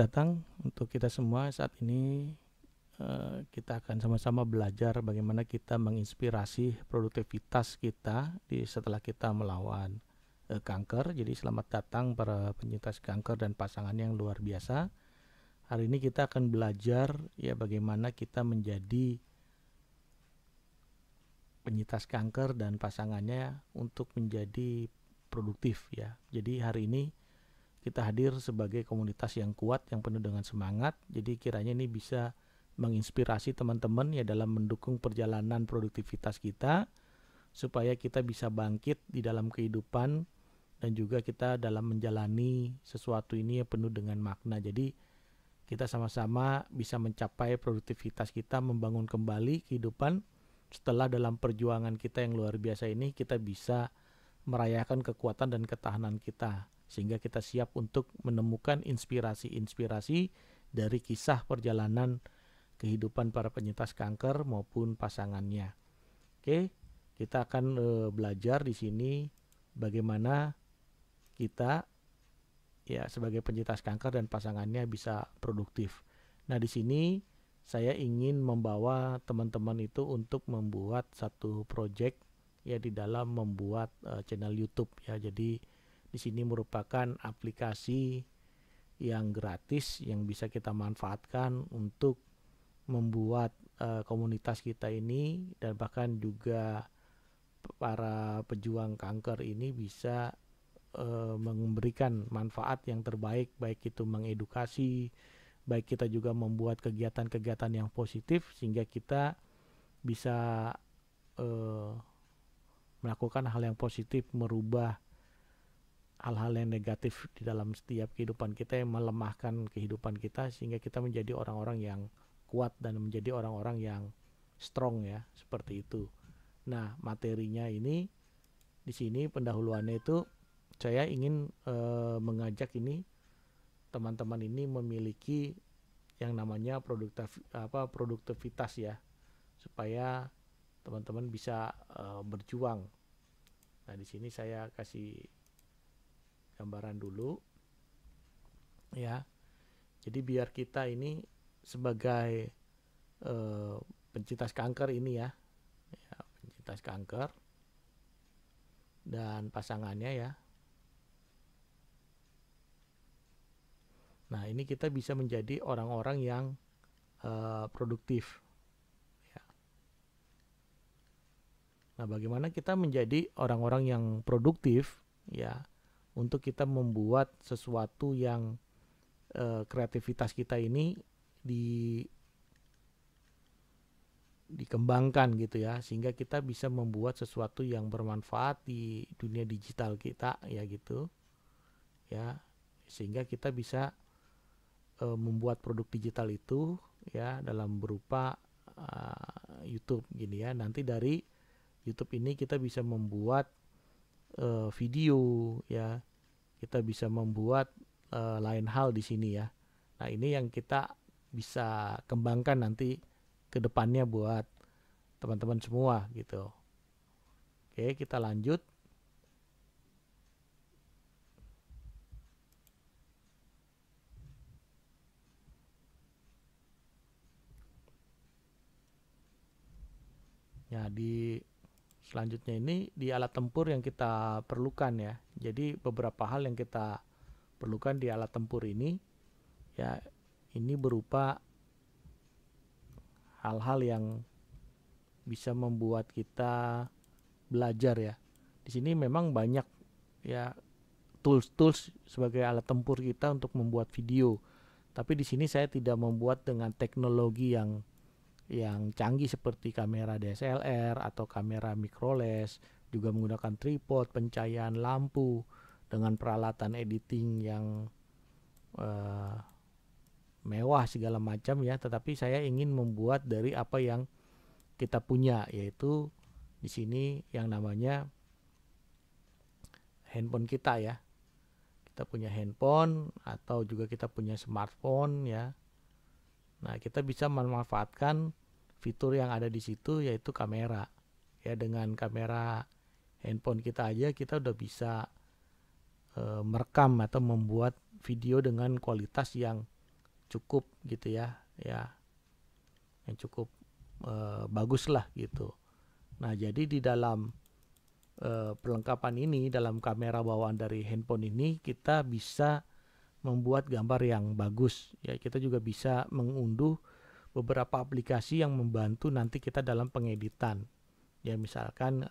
datang untuk kita semua. Saat ini kita akan sama-sama belajar bagaimana kita menginspirasi produktivitas kita setelah kita melawan kanker. Jadi selamat datang para penyintas kanker dan pasangan yang luar biasa. Hari ini kita akan belajar ya bagaimana kita menjadi penyintas kanker dan pasangannya untuk menjadi produktif ya. Jadi hari ini kita hadir sebagai komunitas yang kuat, yang penuh dengan semangat. Jadi kiranya ini bisa menginspirasi teman-teman ya dalam mendukung perjalanan produktivitas kita, supaya kita bisa bangkit di dalam kehidupan dan juga kita dalam menjalani sesuatu ini yang penuh dengan makna. Jadi kita sama-sama bisa mencapai produktivitas kita, membangun kembali kehidupan setelah dalam perjuangan kita yang luar biasa ini kita bisa merayakan kekuatan dan ketahanan kita, sehingga kita siap untuk menemukan inspirasi-inspirasi dari kisah perjalanan kehidupan para penyintas kanker maupun pasangannya. Oke, kita akan belajar di sini bagaimana kita ya sebagai penyintas kanker dan pasangannya bisa produktif. Nah, di sini saya ingin membawa teman-teman itu untuk membuat satu project ya di dalam membuat channel YouTube ya. Jadi di sini merupakan aplikasi yang gratis yang bisa kita manfaatkan untuk membuat komunitas kita ini, dan bahkan juga para pejuang kanker ini bisa memberikan manfaat yang terbaik, baik itu mengedukasi, baik kita juga membuat kegiatan-kegiatan yang positif sehingga kita bisa melakukan hal yang positif, merubah hal-hal yang negatif di dalam setiap kehidupan kita yang melemahkan kehidupan kita, sehingga kita menjadi orang-orang yang kuat dan menjadi orang-orang yang strong ya, seperti itu. Nah, materinya ini di sini pendahuluannya itu saya ingin mengajak ini teman-teman ini memiliki yang namanya produktivitas ya, supaya teman-teman bisa berjuang. Nah, di sini saya kasih gambaran dulu ya. Jadi biar kita ini sebagai pencintas kanker ini ya, pencintas kanker dan pasangannya ya. Nah, ini kita bisa menjadi orang-orang yang produktif ya. Nah, bagaimana kita menjadi orang-orang yang produktif ya, untuk kita membuat sesuatu yang kreativitas kita ini dikembangkan gitu ya, sehingga kita bisa membuat sesuatu yang bermanfaat di dunia digital kita ya gitu ya, sehingga kita bisa membuat produk digital itu ya dalam berupa YouTube gini ya. Nanti dari YouTube ini kita bisa membuat video ya, kita bisa membuat lain hal di sini ya. Nah, ini yang kita bisa kembangkan nanti ke depannya buat teman-teman semua gitu. Oke, kita lanjut. Ya, di selanjutnya ini di alat tempur yang kita perlukan ya. Jadi beberapa hal yang kita perlukan di alat tempur ini ya, ini berupa hal-hal yang bisa membuat kita belajar ya. Di sini memang banyak ya tools-tools sebagai alat tempur kita untuk membuat video. Tapi di sini saya tidak membuat dengan teknologi yang canggih seperti kamera DSLR atau kamera microless, juga menggunakan tripod, pencahayaan lampu, dengan peralatan editing yang mewah segala macam ya. Tetapi saya ingin membuat dari apa yang kita punya, yaitu di sini yang namanya handphone kita ya. Kita punya handphone atau juga kita punya smartphone ya. Nah, kita bisa memanfaatkan fitur yang ada di situ, yaitu kamera. Ya, dengan kamera handphone kita aja kita udah bisa merekam atau membuat video dengan kualitas yang cukup gitu ya, yang cukup bagus lah gitu. Nah, jadi di dalam perlengkapan ini, dalam kamera bawaan dari handphone ini, kita bisa membuat gambar yang bagus ya. Kita juga bisa mengunduh beberapa aplikasi yang membantu nanti kita dalam pengeditan ya, misalkan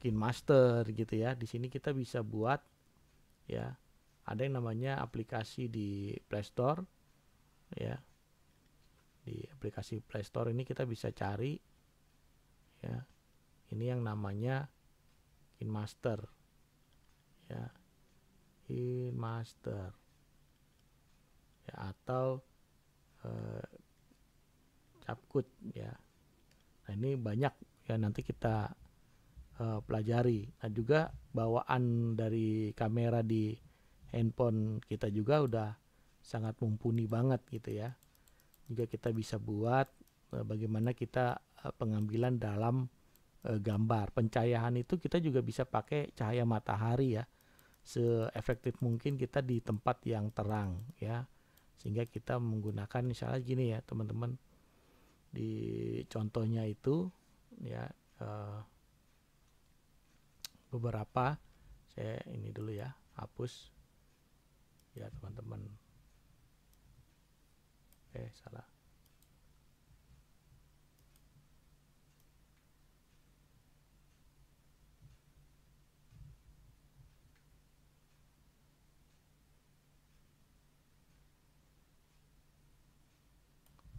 KineMaster gitu ya. Di sini kita bisa buat ya, ada yang namanya aplikasi di Play Store ya. Di aplikasi Play Store ini kita bisa cari ya, ini yang namanya KineMaster ya, KineMaster ya, atau CapCut ya. Nah, ini banyak ya, nanti kita pelajari. Nah, juga bawaan dari kamera di handphone kita juga udah sangat mumpuni banget gitu ya. Juga kita bisa buat bagaimana kita pengambilan dalam gambar. Pencahayaan itu kita juga bisa pakai cahaya matahari ya, seefektif mungkin kita di tempat yang terang ya, sehingga kita menggunakan misalnya gini ya teman-teman, di contohnya itu ya, beberapa saya ini dulu ya, hapus ya teman-teman. Salah.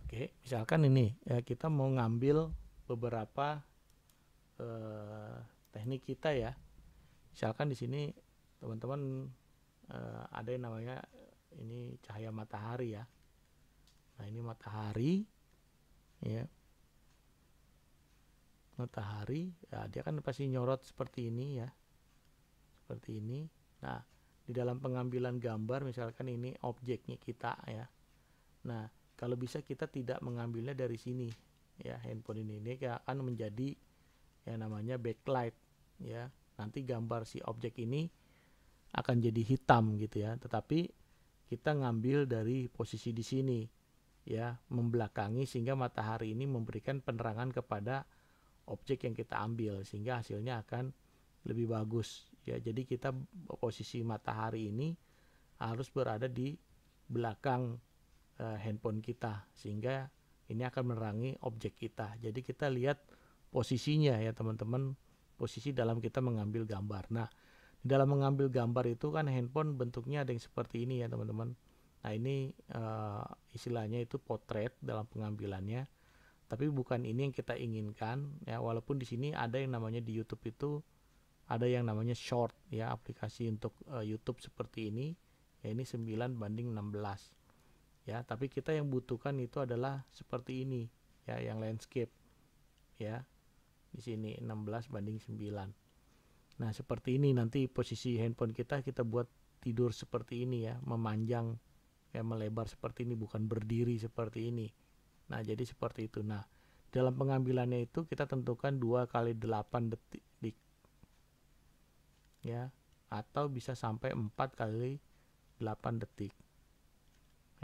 Oke, misalkan ini ya, kita mau ngambil beberapa teknik kita ya. Misalkan di sini teman-teman ada yang namanya ini cahaya matahari ya. Nah, ini matahari ya. Matahari ya, dia kan pasti nyorot seperti ini ya. Seperti ini. Nah, di dalam pengambilan gambar misalkan ini objeknya kita ya. Nah, kalau bisa kita tidak mengambilnya dari sini ya, handphone ini akan menjadi yang namanya backlight ya. Nanti gambar si objek ini akan jadi hitam gitu ya. Tetapi kita ngambil dari posisi di sini ya, membelakangi, sehingga matahari ini memberikan penerangan kepada objek yang kita ambil, sehingga hasilnya akan lebih bagus ya. Jadi kita posisi matahari ini harus berada di belakang handphone kita, sehingga ini akan menerangi objek kita. Jadi kita lihat posisinya ya teman-teman, posisi dalam kita mengambil gambar. Nah, di dalam mengambil gambar itu kan handphone bentuknya ada yang seperti ini ya teman-teman. Nah, ini istilahnya itu potret dalam pengambilannya, tapi bukan ini yang kita inginkan ya. Walaupun di sini ada yang namanya di YouTube itu ada yang namanya short ya, aplikasi untuk YouTube seperti ini ya. Ini 9:16 ya, tapi kita yang butuhkan itu adalah seperti ini ya, yang landscape ya. Di sini 16:9. Nah, seperti ini nanti posisi handphone kita buat tidur seperti ini ya, memanjang ya, melebar seperti ini, bukan berdiri seperti ini. Nah, jadi seperti itu. Nah, dalam pengambilannya itu kita tentukan 2x8 detik ya, atau bisa sampai 4x8 detik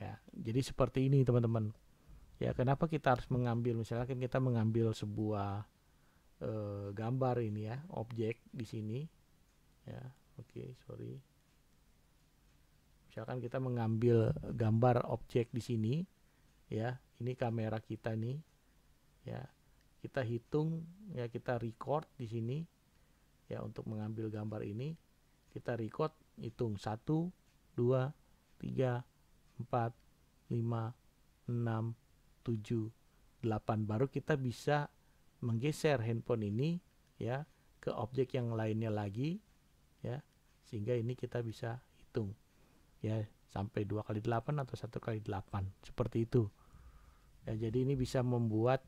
ya. Jadi seperti ini teman-teman ya. Kenapa kita harus mengambil, misalkan kita mengambil sebuah gambar ini ya, objek di sini ya. Oke, sorry. Misalkan kita mengambil gambar objek di sini ya, ini kamera kita nih ya. Kita hitung ya, kita record di sini ya, untuk mengambil gambar ini kita record, hitung 1 2 3 4 5 6 7 8, baru kita bisa menggeser handphone ini ya ke objek yang lainnya lagi ya, sehingga ini kita bisa hitung ya sampai 2x8 atau 1x8 seperti itu ya. Jadi ini bisa membuat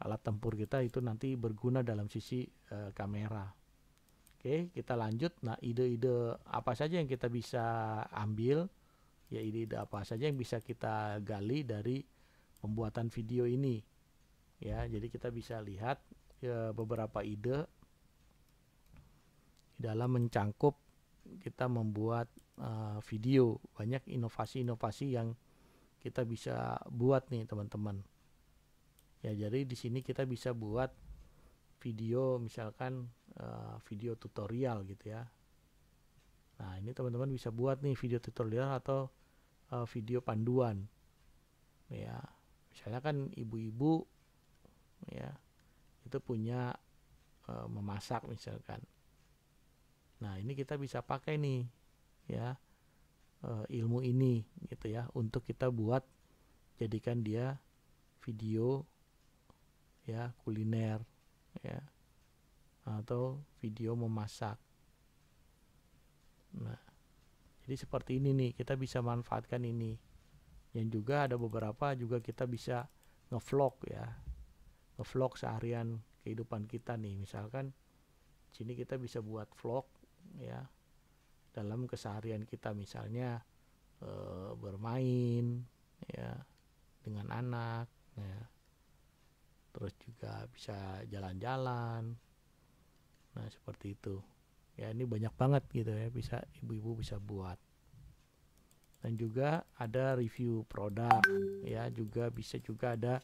alat tempur kita itu nanti berguna dalam sisi kamera. Oke, kita lanjut. Nah, ide-ide apa saja yang kita bisa ambil ya, ide-ide apa saja yang bisa kita gali dari pembuatan video ini ya. Jadi kita bisa lihat ya, beberapa ide dalam mencangkup kita membuat video, banyak inovasi-inovasi yang kita bisa buat nih teman-teman. Ya, jadi di sini kita bisa buat video, misalkan video tutorial gitu ya. Nah, ini teman-teman bisa buat nih video tutorial atau video panduan. Ya, misalnya kan ibu-ibu ya itu punya memasak misalkan. Nah, ini kita bisa pakai nih ya ilmu ini gitu ya untuk kita buat, jadikan dia video ya kuliner ya atau video memasak. Nah, jadi seperti ini nih, kita bisa manfaatkan ini. Yang juga ada beberapa juga kita bisa ngevlog ya, ngevlog seharian kehidupan kita nih. Misalkan sini kita bisa buat vlog ya dalam keseharian kita, misalnya bermain ya dengan anak ya, terus juga bisa jalan-jalan. Nah, seperti itu ya, ini banyak banget gitu ya, bisa ibu-ibu bisa buat. Dan juga ada review produk ya, juga bisa juga ada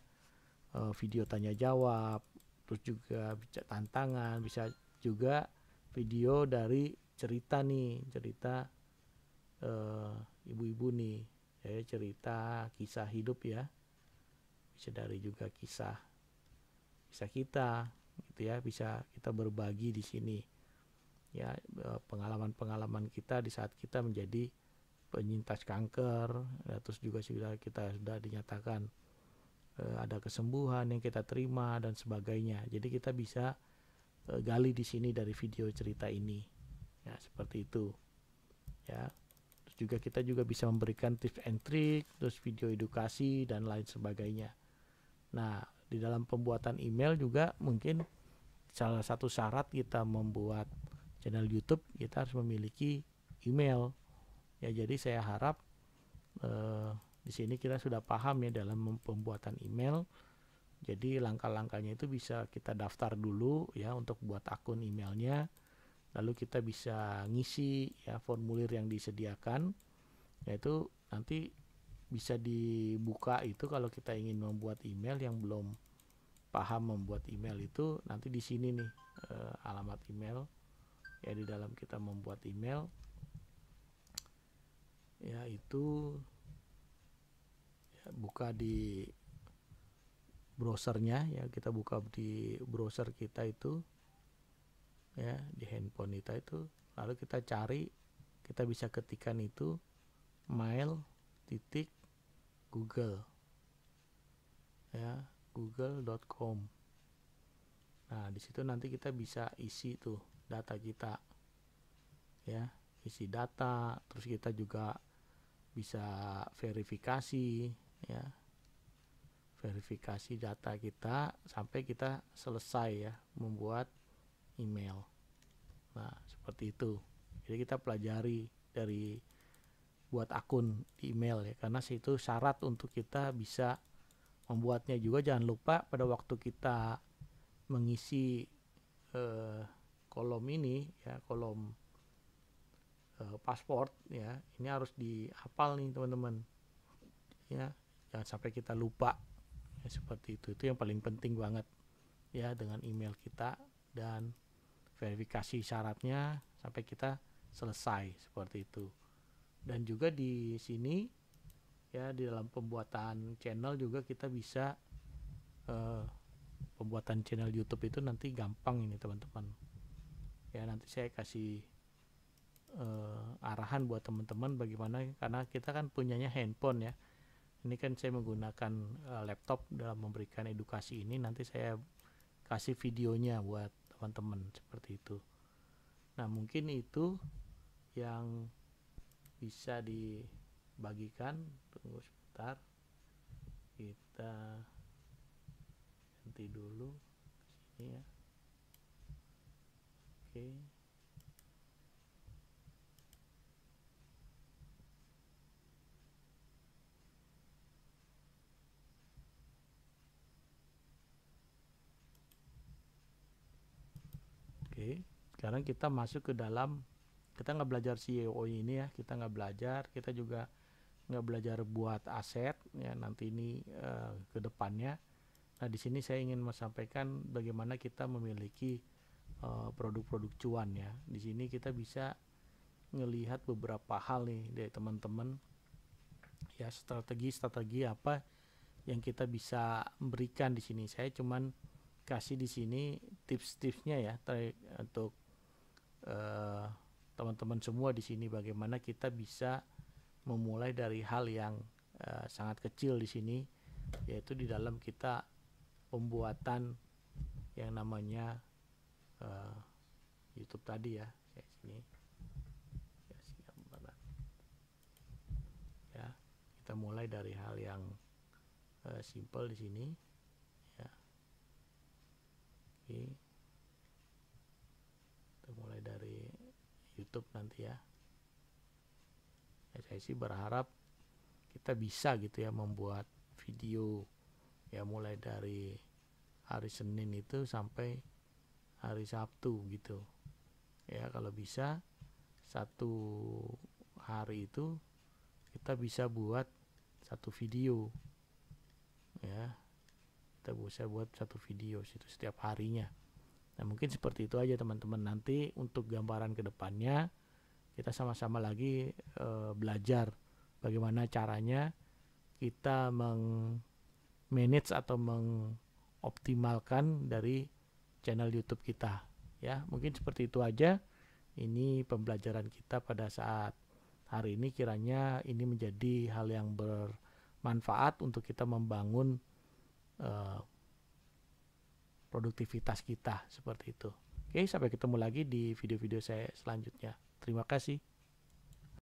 video tanya jawab, terus juga bisa tantangan, bisa juga video dari cerita nih, cerita ibu-ibu nih ya, cerita kisah hidup ya, bisa dari juga kisah kita gitu ya, bisa kita berbagi di sini ya pengalaman-pengalaman kita di saat kita menjadi penyintas kanker ya, terus juga kita sudah dinyatakan ada kesembuhan yang kita terima dan sebagainya. Jadi kita bisa gali di sini dari video cerita ini ya, seperti itu ya. Terus juga kita juga bisa memberikan tips and trick, terus video edukasi dan lain sebagainya. Nah, di dalam pembuatan email juga mungkin salah satu syarat kita membuat channel YouTube, kita harus memiliki email ya. Jadi saya harap di sini kita sudah paham ya dalam pembuatan email. Jadi langkah-langkahnya itu bisa kita daftar dulu ya untuk buat akun emailnya. Lalu kita bisa ngisi ya formulir yang disediakan. Yaitu nanti bisa dibuka itu kalau kita ingin membuat email. Yang belum paham membuat email itu, nanti di sini nih alamat email ya, di dalam kita membuat email ya, itu ya, buka di browsernya ya, kita buka di browser kita itu ya, di handphone kita itu, lalu kita cari, kita bisa ketikkan itu mail.google ya, google.com. Nah, di situ nanti kita bisa isi tuh data kita ya, isi data, terus kita juga bisa verifikasi ya, verifikasi data kita sampai kita selesai ya membuat email. Nah, seperti itu. Jadi kita pelajari dari buat akun di email ya, karena itu syarat untuk kita bisa membuatnya. Juga jangan lupa pada waktu kita mengisi kolom ini ya, kolom paspor ya, ini harus dihafal nih teman-teman ya, jangan sampai kita lupa ya, seperti itu yang paling penting banget ya dengan email kita, dan verifikasi syaratnya sampai kita selesai seperti itu. Dan juga di sini ya, di dalam pembuatan channel juga kita bisa pembuatan channel YouTube itu nanti gampang ini teman-teman ya. Nanti saya kasih arahan buat teman-teman bagaimana, karena kita kan punyanya handphone ya. Ini kan saya menggunakan laptop dalam memberikan edukasi ini. Nanti saya kasih videonya buat teman-teman seperti itu. Nah, mungkin itu yang bisa dibagikan. Tunggu sebentar, kita ganti dulu sini ya. Oke. Oke, sekarang kita masuk ke dalam Kita nggak belajar CEO ini ya, kita nggak belajar, kita juga nggak belajar buat aset ya nanti ini ke depannya. Nah, di sini saya ingin menyampaikan bagaimana kita memiliki produk-produk cuan ya. Di sini kita bisa ngelihat beberapa hal nih dari teman-teman ya, strategi apa yang kita bisa berikan di sini. Saya cuman kasih di sini tips-tipsnya ya untuk teman-teman semua di sini bagaimana kita bisa memulai dari hal yang sangat kecil di sini, yaitu di dalam kita pembuatan yang namanya YouTube tadi ya. Kayak sini ya, kita mulai dari hal yang simple di sini ya. Oke, kita mulai dari YouTube nanti ya. Saya sih berharap kita bisa gitu ya membuat video ya mulai dari hari Senin itu sampai hari Sabtu gitu ya. Kalau bisa satu hari itu kita bisa buat satu video ya, kita bisa buat satu video itu setiap harinya. Nah, mungkin seperti itu aja teman-teman. Nanti untuk gambaran kedepannya kita sama-sama lagi belajar bagaimana caranya kita manage atau mengoptimalkan dari channel YouTube kita ya. Mungkin seperti itu aja. Ini pembelajaran kita pada saat hari ini, kiranya ini menjadi hal yang bermanfaat untuk kita membangun produktivitas kita seperti itu. Oke, sampai ketemu lagi di video-video saya selanjutnya. Terima kasih.